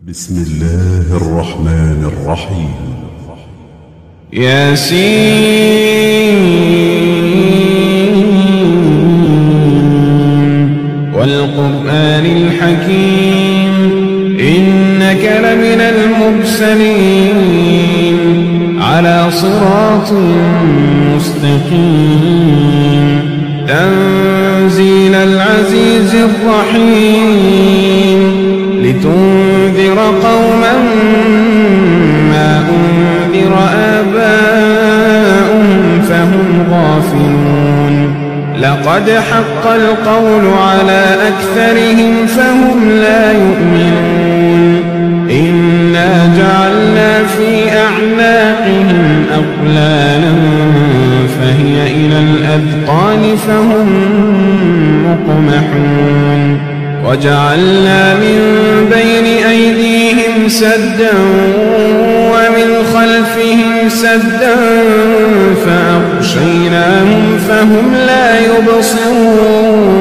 بسم الله الرحمن الرحيم. ياسين والقرآن الحكيم إنك لمن المرسلين على صراط مستقيم تنزيل العزيز الرحيم لتنذر قوما ما أنذر آباؤهم فهم غافلون لقد حق القول على أكثرهم فهم لا يؤمنون إنا جعلنا في أعناقهم أغلالا فهي إلى الأذقان فهم مقمحون وجعلنا من بين أيديهم سدا ومن خلفهم سدا فأغشيناهم فهم لا يبصرون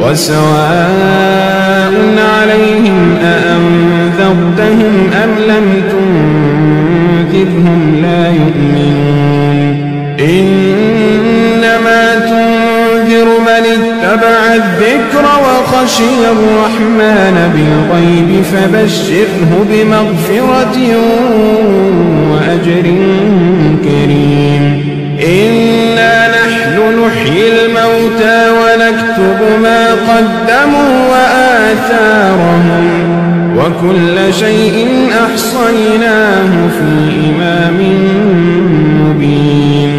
وسواء عليهم أأنذرتهم أم لم تنذرهم لا يؤمنون إنما تنذر من اتبع الذكر وخشي الرحمن بالغيب فبشره بمغفرة وأجر كريم إنا نحن نحيي الموتى ونكتب ما قدموا وآثارهم وكل شيء أحصيناه في إمام مبين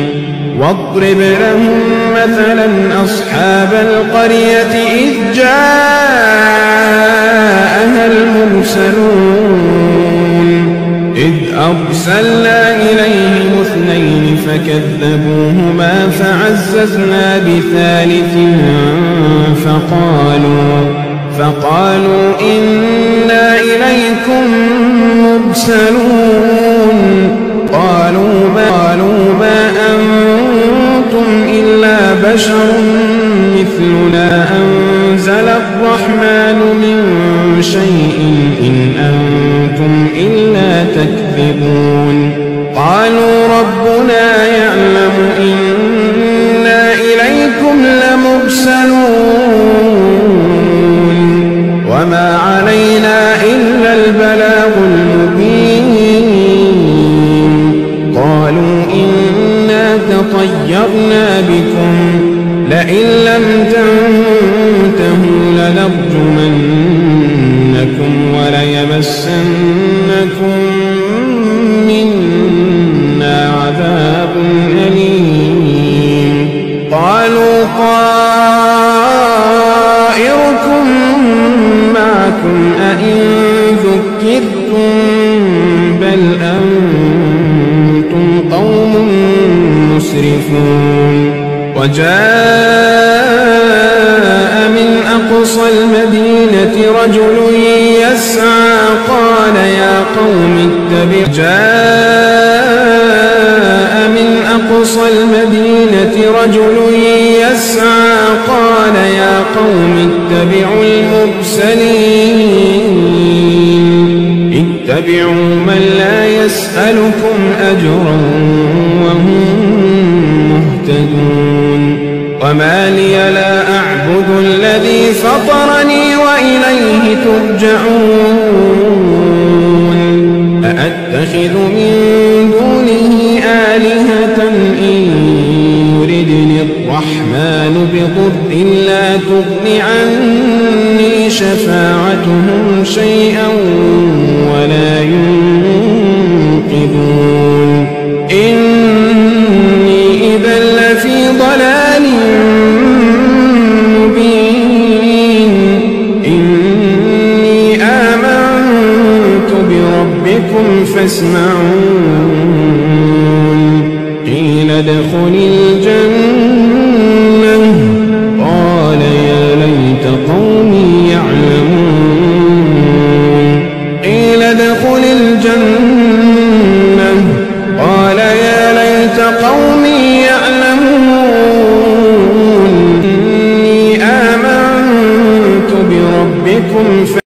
واضرب لهم مثلا أصحاب القرية إذ جاءها المرسلون إذ أرسلنا إليهم اثنين فكذبوهما فعززنا بثالث فقالوا إنا إليكم مرسلون قالوا ما أنتم إلا بشر مثلنا أنزل الرحمن من شيء إن أنتم إلا تكذبون قالوا ربنا يعلم إنا إليكم لمرسلون وما علينا إلا البلاغ المبين قالوا إنا تطيرنا بكم لئن لم تنتهوا لنرجمنكم وليمسنكم منا عذاب أليم قالوا طائركم معكم أئن ذكرتم بل أنتم قوم مسرفون وجاء من أقصى المدينة رجل يسعى قال يا قوم اتبعوا المرسلين اتبعوا من لا يسألكم أجرا وهم مهتدون وما لي لا أعبد الذي فطرني وإليه ترجعون أأتخذ من دونه آلهة إن يردني الرحمن بضر لا تغن عني شفاعتهم شيئا ولا ينقذون إني إذا لفي ضلال مبين إني آمنت بربكم فاسمعون